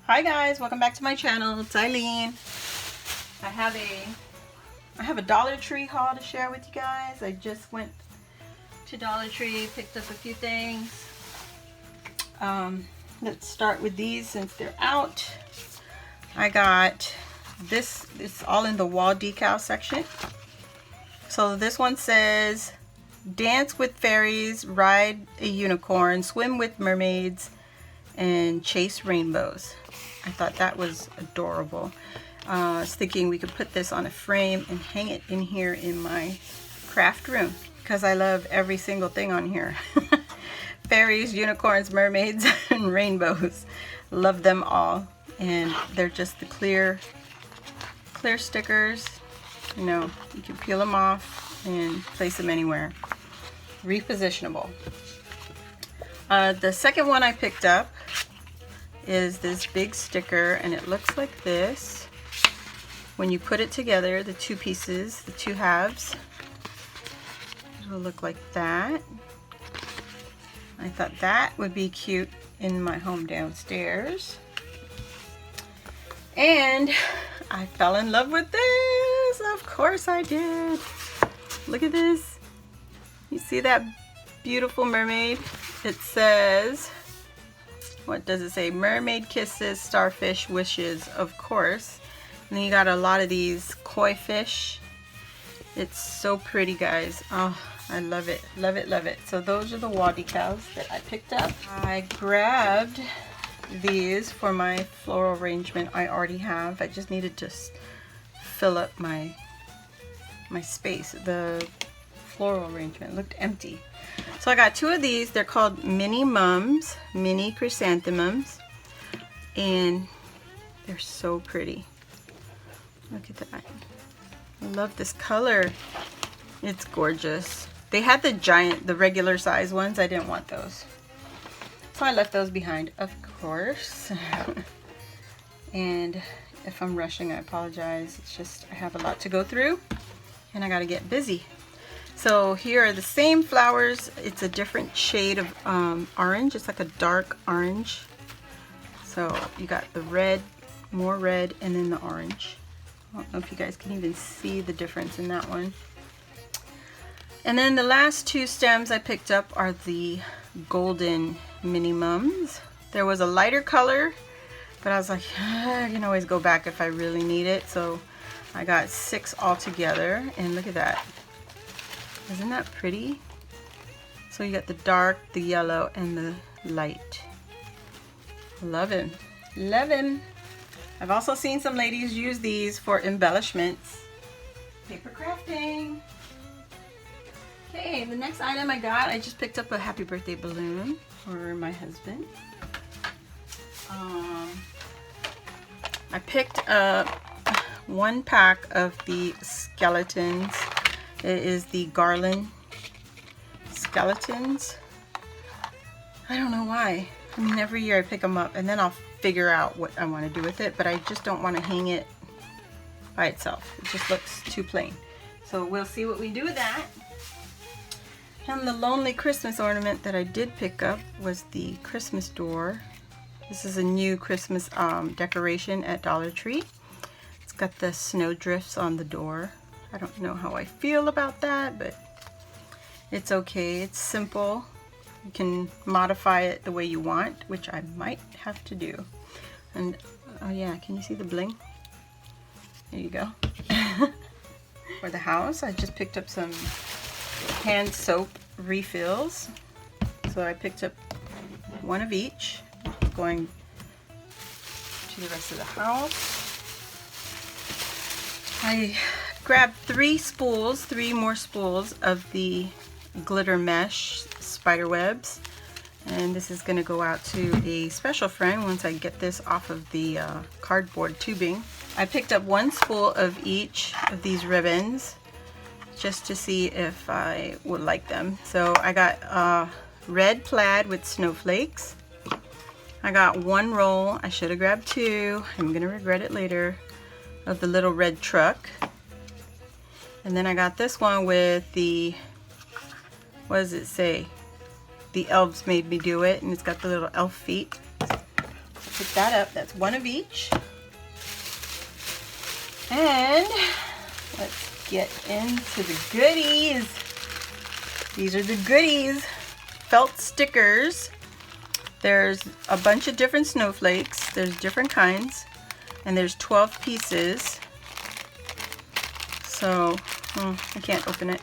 Hi guys, welcome back to my channel. It's Eileen. I have a Dollar Tree haul to share with you guys. I just went to Dollar Tree, picked up a few things. Let's start with these since they're out. I got this all in the wall decal section. So this one says, dance with fairies, ride a unicorn, swim with mermaids, and chase rainbows. I thought that was adorable. I was thinking we could put this on a frame and hang it in here in my craft room because I love every single thing on here. Fairies, unicorns, mermaids, and rainbows. Love them all. And they're just the clear stickers. You know, you can peel them off and place them anywhere. Repositionable. The second one I picked up is this big sticker, and it looks like this. When you put it together, the two pieces, the two halves, it will look like that. I thought that would be cute in my home downstairs. And I fell in love with this. Of course I did. Look at this. You see that beautiful mermaid? It says, what does it say? Mermaid kisses, starfish wishes, of course. And then you got a lot of these koi fish. It's so pretty, guys. Oh, I love it. Love it, love it. So those are the wall decals that I picked up. I grabbed these for my floral arrangement I already have. I just needed to fill up my space. The floral arrangement looked empty. So I got two of these. They're called Mini Mums, Mini Chrysanthemums, and they're so pretty. Look at that. I love this color. It's gorgeous. They had the regular size ones. I didn't want those, so I left those behind, of course. And if I'm rushing, I apologize. It's just I have a lot to go through and I gotta get busy. So here are the same flowers. It's a different shade of orange. It's like a dark orange. So you got the red, more red, and then the orange. I don't know if you guys can even see the difference in that one. And then the last two stems I picked up are the golden Mini Mums. There was a lighter color, but I was like, I can always go back if I really need it. So I got 6 altogether, and look at that. Isn't that pretty? So you got the dark, the yellow, and the light. Love him. Love him. I've also seen some ladies use these for embellishments. Paper crafting. Okay, the next item I got, I just picked up a happy birthday balloon for my husband. I picked up 1 pack of the skeletons. It is the garland skeletons. I don't know why. I mean, every year I pick them up and then I'll figure out what I want to do with it, but I just don't want to hang it by itself. It just looks too plain. So we'll see what we do with that. And the lonely Christmas ornament that I did pick up was the Christmas door. This is a new Christmas decoration at Dollar Tree. It's got the snow drifts on the door. I don't know how I feel about that, but it's okay. It's simple. You can modify it the way you want, which I might have to do. And oh yeah, can you see the bling? There you go. For the house, I just picked up some hand soap refills. So I picked up 1 of each, going to the rest of the house. I grabbed 3 more spools of the glitter mesh spider webs, and this is going to go out to a special friend once I get this off of the cardboard tubing. I picked up 1 spool of each of these ribbons just to see if I would like them. So I got red plaid with snowflakes. I got 1 roll, I should have grabbed 2, I'm gonna regret it later, of the little red truck. And then I got this one with the, what does it say? The elves made me do it, and it's got the little elf feet. pick that up. That's one of each. And let's get into the goodies. These are the goodies. Felt stickers. There's a bunch of different snowflakes. There's different kinds. And there's 12 pieces. So, I can't open it.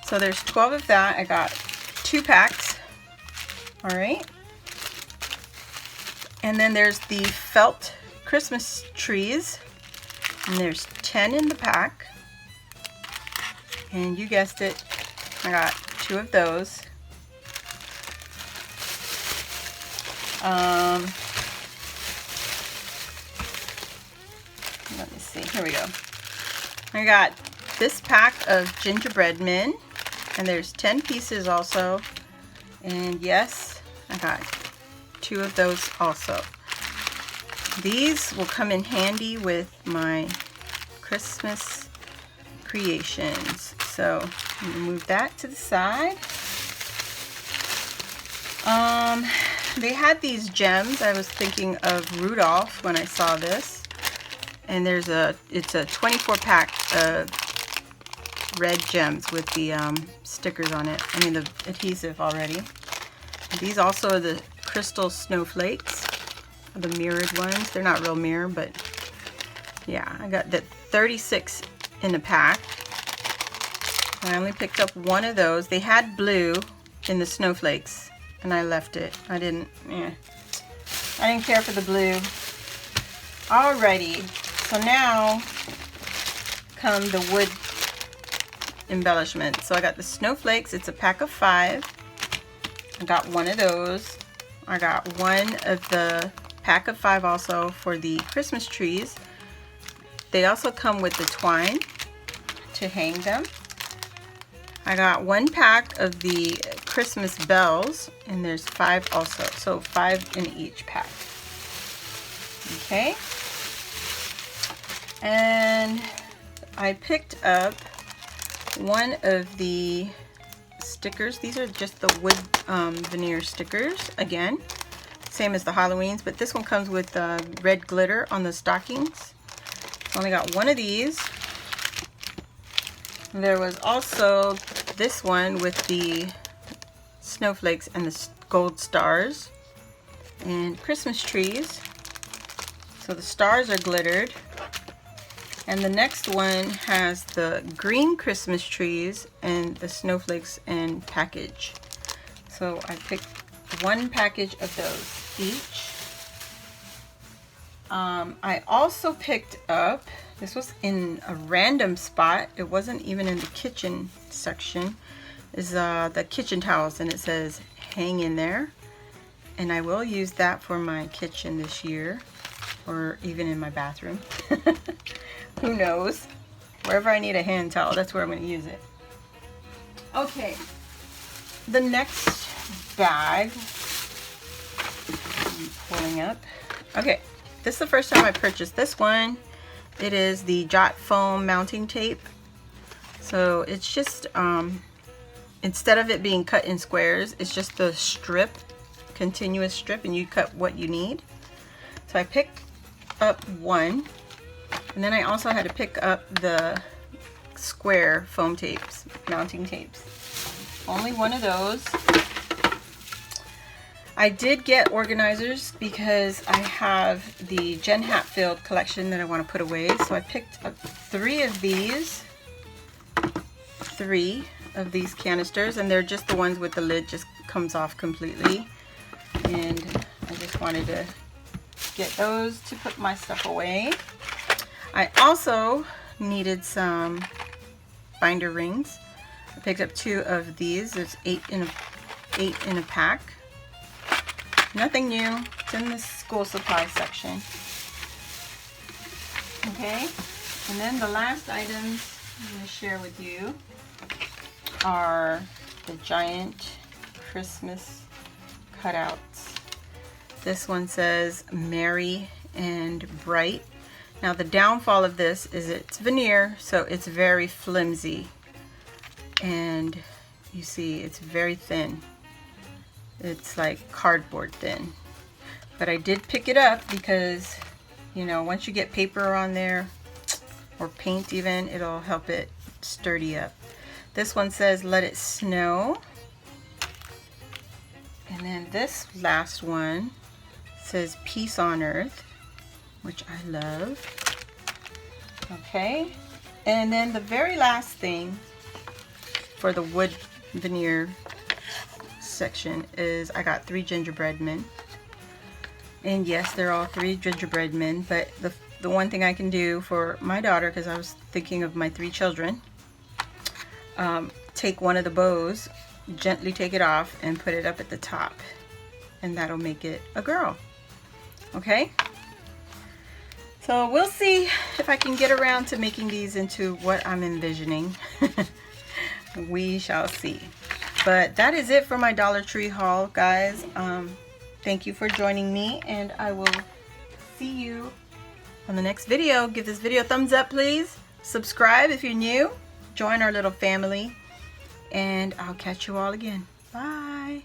So there's 12 of that. I got 2 packs. All right. And then there's the felt Christmas trees. And there's 10 in the pack. And you guessed it, I got 2 of those. Let me see, here we go. I got this pack of gingerbread men, and there's 10 pieces also. And yes, I got 2 of those also. These will come in handy with my Christmas creations. So I'm gonna move that to the side. They had these gems. I was thinking of Rudolph when I saw this. And it's a 24 pack of red gems with the stickers on it. I mean the adhesive already. These also are the crystal snowflakes, the mirrored ones. They're not real mirror, but yeah, I got the 36 in a pack. I only picked up 1 of those. They had blue in the snowflakes, and I left it. I didn't care for the blue. Alrighty, so now come the wood embellishment. So I got the snowflakes. It's a pack of 5. I got 1 of those. I got 1 of the pack of 5 also for the Christmas trees. They also come with the twine to hang them. I got 1 pack of the Christmas bells, and there's 5 also, so 5 in each pack. Okay, and I picked up 1 of the stickers. These are just the wood veneer stickers, again, same as the Halloweens, but this one comes with red glitter on the stockings. I only got 1 of these. There was also this one with the snowflakes and the gold stars and Christmas trees. So the stars are glittered. And the next one has the green Christmas trees and the snowflakes and package. So I picked 1 package of those each. I also picked up, this was in a random spot, it wasn't even in the kitchen section, is the kitchen towels, and it says hang in there. And I will use that for my kitchen this year, or even in my bathroom. Who knows? Wherever I need a hand towel, that's where I'm going to use it. Okay, the next bag, I'm pulling up. Okay, this is the first time I purchased this one. It is the Jot Foam mounting tape. So it's just, instead of it being cut in squares, it's just the strip, continuous strip, and you cut what you need. So I picked up 1, and then I also had to pick up the square foam tapes, mounting tapes. Only 1 of those. I did get organizers because I have the Jen Hatfield collection that I want to put away. So I picked up 3 of these. 3 of these canisters, and they're just the ones with the lid just comes off completely. And I just wanted to get those to put my stuff away. I also needed some binder rings. I picked up 2 of these. There's 8 in a pack. Nothing new. It's in the school supply section. Okay, and then the last items I'm going to share with you are the giant Christmas cutouts. This one says Merry and Bright. Now the downfall of this is it's veneer, so it's very flimsy, and you see it's very thin. It's like cardboard thin. But I did pick it up because, you know, once you get paper on there, or paint even, it'll help it sturdy up. This one says let it snow. And then this last one says peace on earth, which I love. Okay, and then the very last thing for the wood veneer section is I got 3 gingerbread men. And yes, they're all 3 gingerbread men, but the one thing I can do for my daughter, because I was thinking of my 3 children, take one of the bows, gently take it off, and put it up at the top, and that'll make it a girl. Okay, so we'll see if I can get around to making these into what I'm envisioning. We shall see. But that is it for my Dollar Tree haul, guys. Thank you for joining me, and I will see you on the next video. Give this video a thumbs up, please. Subscribe if you're new. Join our little family, and I'll catch you all again. Bye.